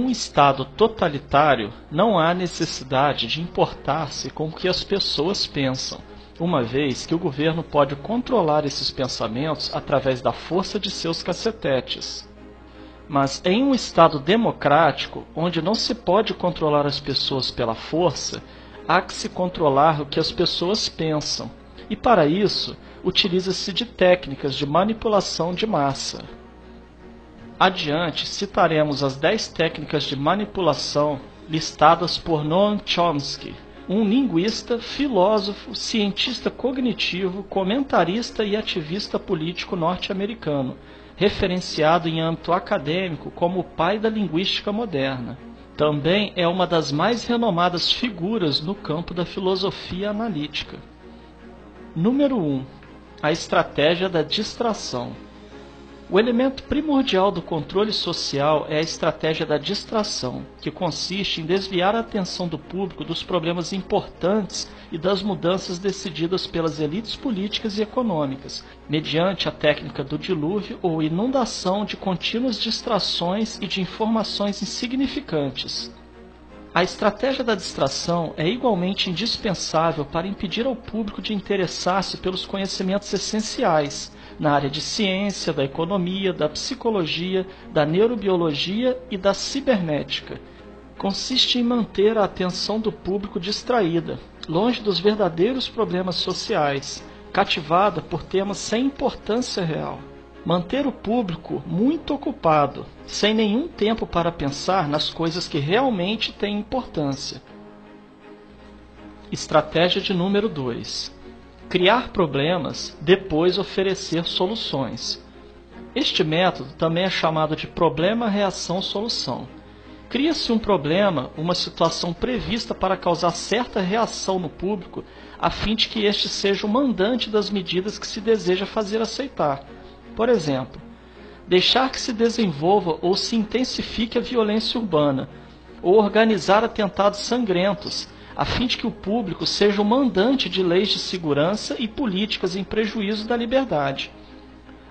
um Estado totalitário, não há necessidade de importar-se com o que as pessoas pensam, uma vez que o governo pode controlar esses pensamentos através da força de seus cacetetes. Mas em um Estado democrático, onde não se pode controlar as pessoas pela força, há que se controlar o que as pessoas pensam, e para isso utiliza-se de técnicas de manipulação de massa. Adiante citaremos as 10 técnicas de manipulação listadas por Noam Chomsky, um linguista, filósofo, cientista cognitivo, comentarista e ativista político norte-americano, referenciado em âmbito acadêmico como o pai da linguística moderna. Também é uma das mais renomadas figuras no campo da filosofia analítica. Número 1. A estratégia da distração. O elemento primordial do controle social é a estratégia da distração, que consiste em desviar a atenção do público dos problemas importantes e das mudanças decididas pelas elites políticas e econômicas, mediante a técnica do dilúvio ou inundação de contínuas distrações e de informações insignificantes. A estratégia da distração é igualmente indispensável para impedir ao público de interessar-se pelos conhecimentos essenciais, na área de ciência, da economia, da psicologia, da neurobiologia e da cibernética. Consiste em manter a atenção do público distraída, longe dos verdadeiros problemas sociais, cativada por temas sem importância real. Manter o público muito ocupado, sem nenhum tempo para pensar nas coisas que realmente têm importância. Estratégia de número 2. Criar problemas, depois oferecer soluções. Este método também é chamado de problema-reação-solução. Cria-se um problema, uma situação prevista para causar certa reação no público, a fim de que este seja o mandante das medidas que se deseja fazer aceitar. Por exemplo, deixar que se desenvolva ou se intensifique a violência urbana, ou organizar atentados sangrentos, a fim de que o público seja o mandante de leis de segurança e políticas em prejuízo da liberdade.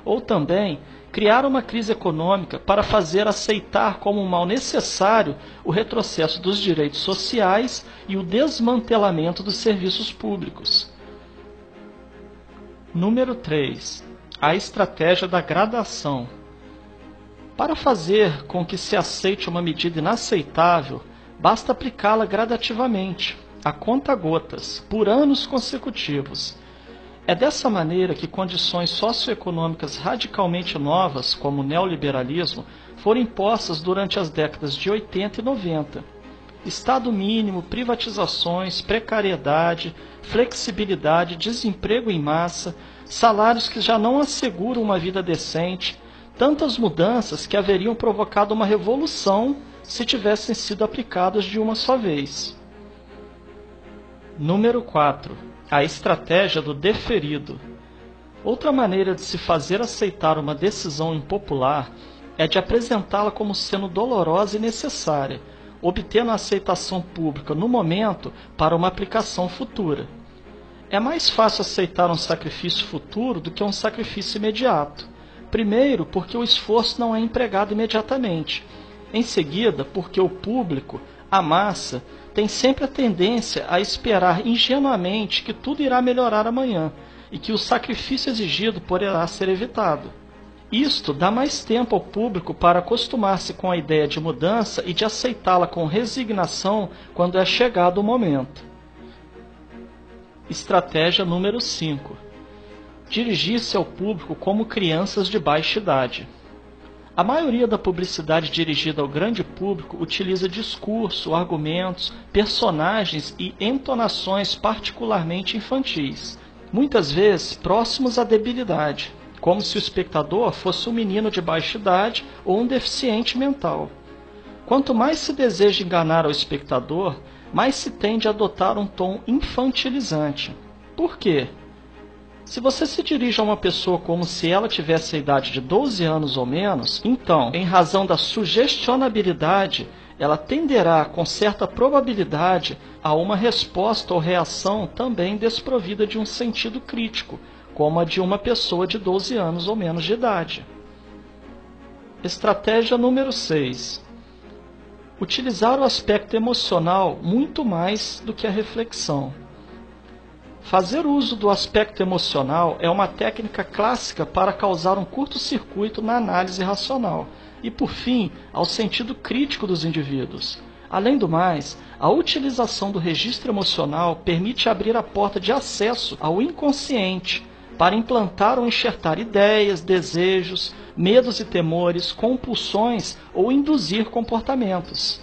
Ou também, criar uma crise econômica para fazer aceitar como um mal necessário o retrocesso dos direitos sociais e o desmantelamento dos serviços públicos. Número 3. A estratégia da gradação. Para fazer com que se aceite uma medida inaceitável, basta aplicá-la gradativamente, a conta-gotas, por anos consecutivos. É dessa maneira que condições socioeconômicas radicalmente novas, como o neoliberalismo, foram impostas durante as décadas de 80 e 90. Estado mínimo, privatizações, precariedade, flexibilidade, desemprego em massa, salários que já não asseguram uma vida decente, tantas mudanças que haveriam provocado uma revolução se tivessem sido aplicadas de uma só vez. Número 4. A estratégia do deferido. Outra maneira de se fazer aceitar uma decisão impopular é de apresentá-la como sendo dolorosa e necessária, obtendo a aceitação pública no momento para uma aplicação futura. É mais fácil aceitar um sacrifício futuro do que um sacrifício imediato. Primeiro, porque o esforço não é empregado imediatamente. Em seguida, porque o público, a massa, tem sempre a tendência a esperar ingenuamente que tudo irá melhorar amanhã e que o sacrifício exigido poderá ser evitado. Isto dá mais tempo ao público para acostumar-se com a ideia de mudança e de aceitá-la com resignação quando é chegado o momento. Estratégia número 5. Dirigir-se ao público como crianças de baixa idade. A maioria da publicidade dirigida ao grande público utiliza discurso, argumentos, personagens e entonações particularmente infantis, muitas vezes próximos à debilidade, como se o espectador fosse um menino de baixa idade ou um deficiente mental. Quanto mais se deseja enganar ao espectador, mais se tende a adotar um tom infantilizante. Por quê? Se você se dirige a uma pessoa como se ela tivesse a idade de 12 anos ou menos, então, em razão da sugestionabilidade, ela tenderá com certa probabilidade a uma resposta ou reação também desprovida de um sentido crítico, como a de uma pessoa de 12 anos ou menos de idade. Estratégia número 6. Utilizar o aspecto emocional muito mais do que a reflexão. Fazer uso do aspecto emocional é uma técnica clássica para causar um curto-circuito na análise racional e, por fim, ao sentido crítico dos indivíduos. Além do mais, a utilização do registro emocional permite abrir a porta de acesso ao inconsciente para implantar ou enxertar ideias, desejos, medos e temores, compulsões ou induzir comportamentos.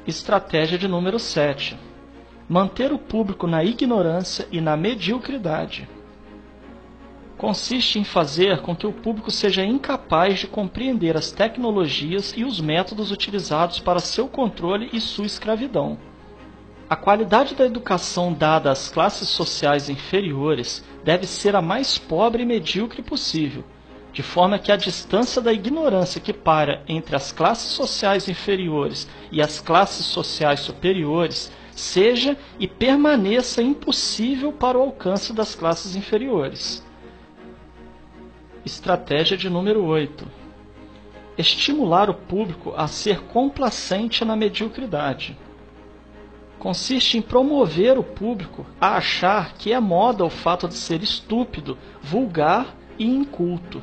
Estratégia de número 7. Manter o público na ignorância e na mediocridade. Consiste em fazer com que o público seja incapaz de compreender as tecnologias e os métodos utilizados para seu controle e sua escravidão. A qualidade da educação dada às classes sociais inferiores deve ser a mais pobre e medíocre possível, de forma que a distância da ignorância que paira entre as classes sociais inferiores e as classes sociais superiores seja e permaneça impossível para o alcance das classes inferiores. Estratégia de número 8. Estimular o público a ser complacente na mediocridade. Consiste em promover o público a achar que é moda o fato de ser estúpido, vulgar e inculto.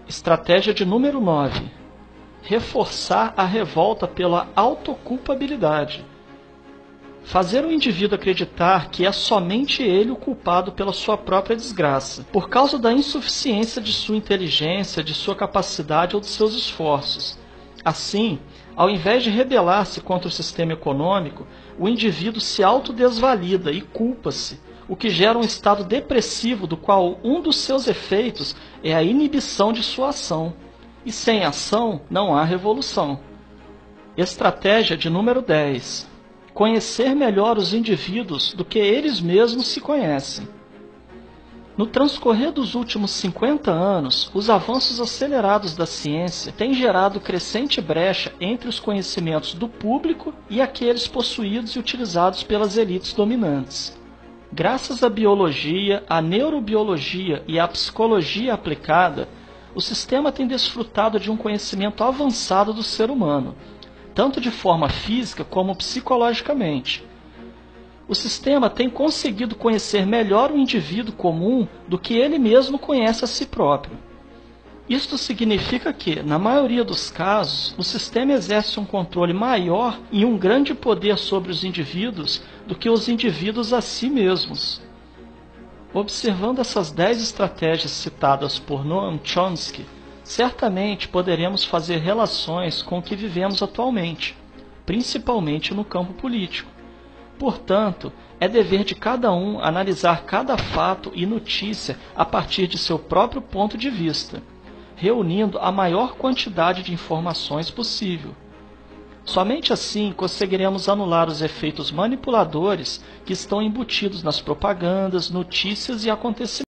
Estratégia de número 9. Reforçar a revolta pela autoculpabilidade. Fazer o indivíduo acreditar que é somente ele o culpado pela sua própria desgraça, por causa da insuficiência de sua inteligência, de sua capacidade ou de seus esforços. Assim, ao invés de rebelar-se contra o sistema econômico, o indivíduo se autodesvalida e culpa-se, o que gera um estado depressivo do qual um dos seus efeitos é a inibição de sua ação. E sem ação não há revolução. Estratégia de número 10. Conhecer melhor os indivíduos do que eles mesmos se conhecem. No transcorrer dos últimos 50 anos, os avanços acelerados da ciência têm gerado crescente brecha entre os conhecimentos do público e aqueles possuídos e utilizados pelas elites dominantes. Graças à biologia, à neurobiologia e à psicologia aplicada, o sistema tem desfrutado de um conhecimento avançado do ser humano, tanto de forma física como psicologicamente. O sistema tem conseguido conhecer melhor o indivíduo comum do que ele mesmo conhece a si próprio. Isto significa que, na maioria dos casos, o sistema exerce um controle maior e um grande poder sobre os indivíduos do que os indivíduos a si mesmos. Observando essas 10 estratégias citadas por Noam Chomsky, certamente poderemos fazer relações com o que vivemos atualmente, principalmente no campo político. Portanto, é dever de cada um analisar cada fato e notícia a partir de seu próprio ponto de vista, reunindo a maior quantidade de informações possível. Somente assim conseguiremos anular os efeitos manipuladores que estão embutidos nas propagandas, notícias e acontecimentos.